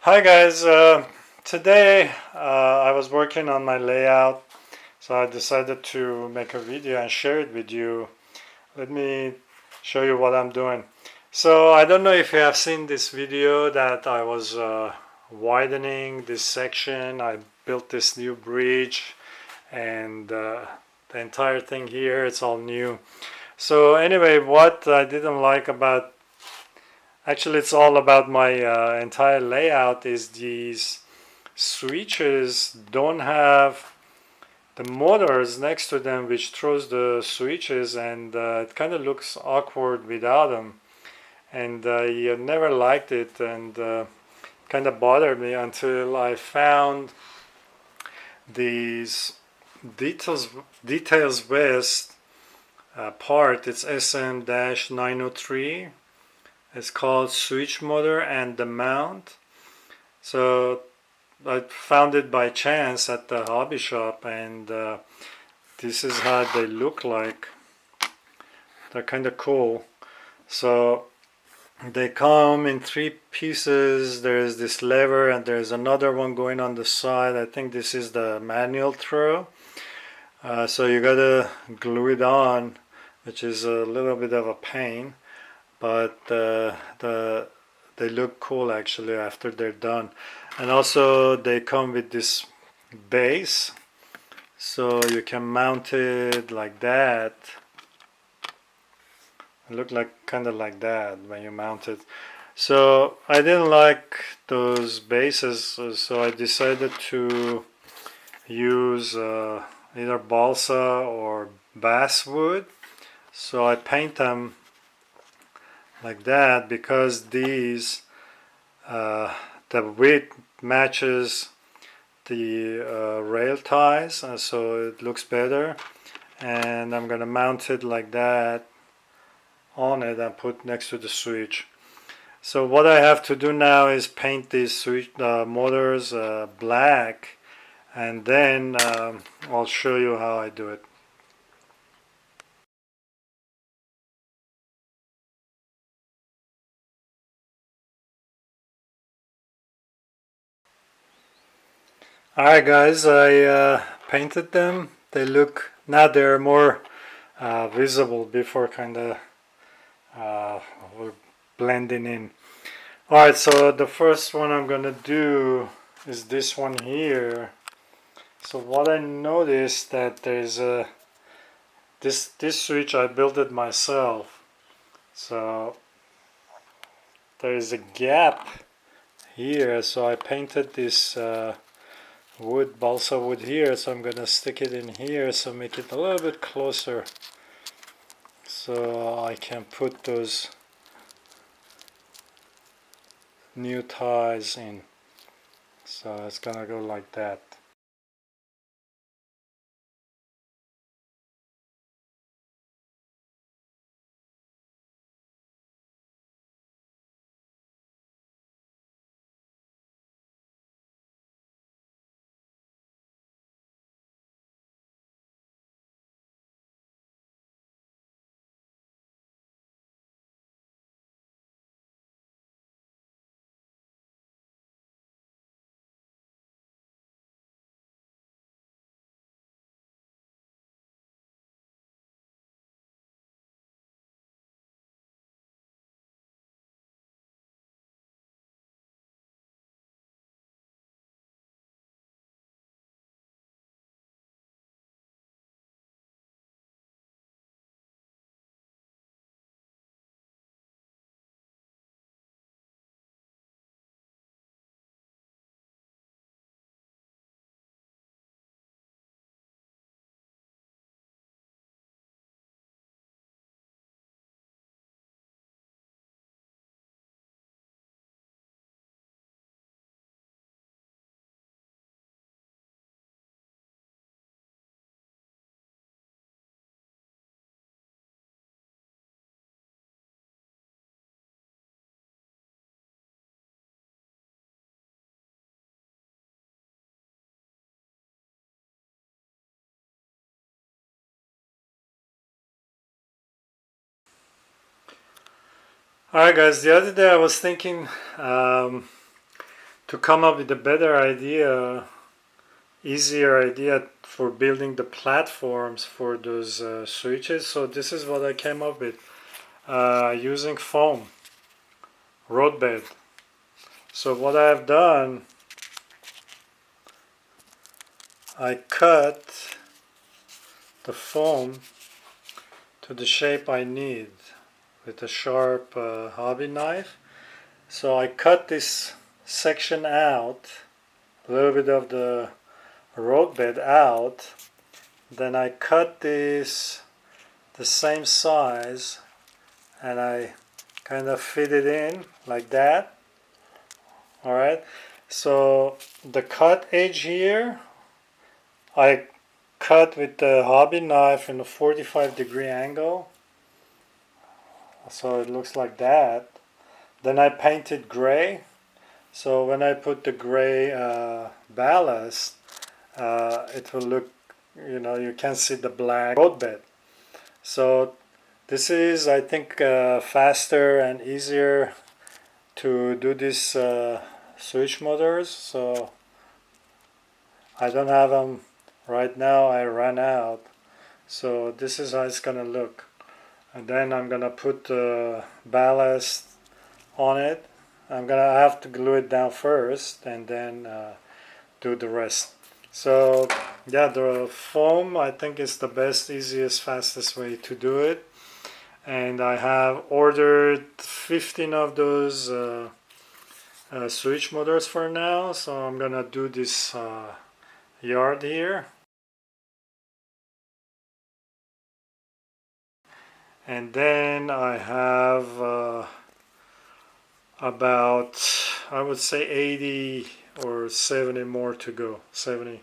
Hi guys, today I was working on my layout, so I decided to make a video and share it with you. Let me show you what I'm doing. So I don't know if you have seen this video that I was widening this section. I built this new bridge and the entire thing here, it's all new. So anyway, what I didn't like about actually it's all about my entire layout is these switches don't have the motors next to them which throws the switches, and it kind of looks awkward without them, and I never liked it, and kind of bothered me until I found these details west part. It's SM-903. It's called switch motor and the mount. So I found it by chance at the hobby shop, and this is how they look like. They're kind of cool. So they come in three pieces. There's this lever, and there's another one going on the side. I think this is the manual throw. So you gotta glue it on, which is a little bit of a pain, but they look cool actually after they're done. And also they come with this base, so you can mount it like that. It look like kind of like that when you mount it. So I didn't like those bases, so I decided to use either balsa or basswood. So I paint them like that because these the width matches the rail ties, so it looks better. And I'm gonna mount it like that on it and put next to the switch. So what I have to do now is paint these switch motors black, and then I'll show you how I do it. Alright guys, I painted them. They look, now they're more visible. Before kind of were blending in. Alright, so the first one I'm gonna do is this one here. So what I noticed that there's a this switch I built it myself. So there is a gap here, so I painted this wood, balsa wood here, so I'm gonna stick it in here, so make it a little bit closer so I can put those new ties in. So it's gonna go like that. Alright guys, the other day I was thinking um, to come up with a better idea, easier idea for building the platforms for those switches. So this is what I came up with using foam roadbed. So what I have done, I cut the foam to the shape I need with a sharp hobby knife. So I cut this section out, a little bit of the roadbed out. Then I cut this the same size and I kind of fit it in like that. Alright, so the cut edge here I cut with the hobby knife in a 45-degree angle, so it looks like that. Then I painted gray, so when I put the gray ballast, it will look, you can see the black roadbed. So this is, I think, faster and easier to do these switch motors. So I don't have them right now, I ran out. So this is how it's gonna look. And then I'm gonna put the ballast on it. I'm gonna have to glue it down first and then do the rest. So yeah, the foam I think is the best, easiest, fastest way to do it. And I have ordered 15 of those switch motors for now. So I'm gonna do this yard here. And then I have about, I would say 80 or 70 more to go. 70,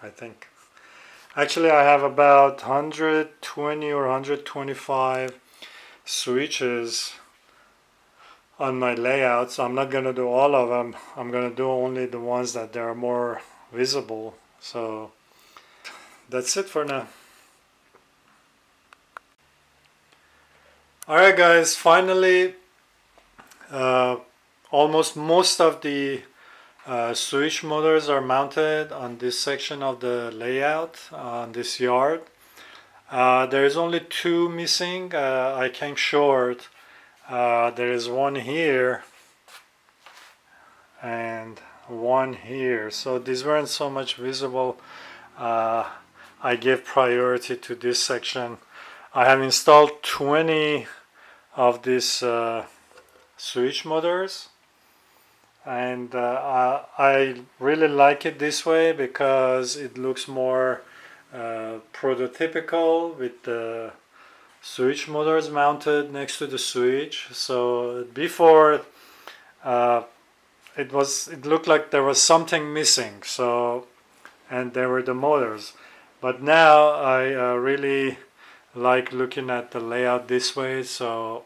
I think. Actually, I have about 120 or 125 switches on my layout. So I'm not going to do all of them. I'm going to do only the ones that are more visible. So that's it for now. Alright guys, finally almost most of the switch motors are mounted on this section of the layout on this yard. There is only two missing. I came short. There is one here and one here. So these weren't so much visible. I gave priority to this section. I have installed 20 of these switch motors, and I really like it this way because it looks more prototypical with the switch motors mounted next to the switch. So before it looked like there was something missing, so, and there were the motors. But now I really like looking at the layout this way, so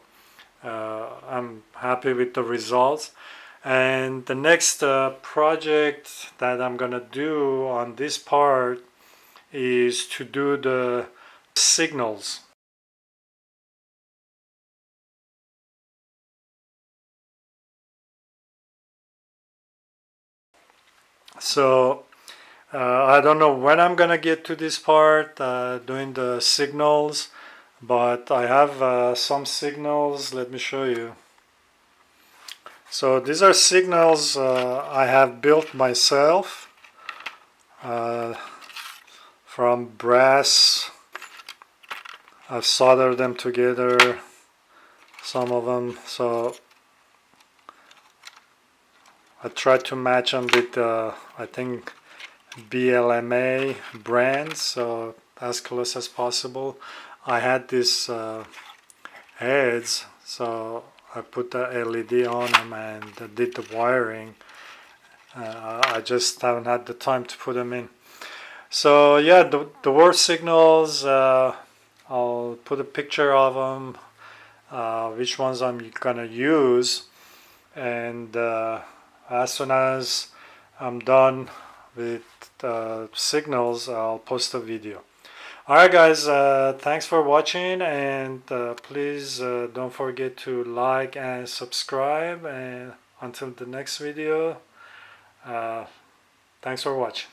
I'm happy with the results. And the next project that I'm gonna do on this part is to do the signals. So I don't know when I'm gonna get to this part doing the signals, but I have some signals. Let me show you. So these are signals I have built myself from brass. I've soldered them together, some of them. So I tried to match them with I think BLMA brands, so as close as possible. I had these heads, so I put the LED on them and did the wiring. I just haven't had the time to put them in. So yeah, the word signals, I'll put a picture of them, which ones I'm gonna use, and as soon as I'm done with signals, I'll post a video. Alright guys, thanks for watching, and please don't forget to like and subscribe, and until the next video, Thanks for watching.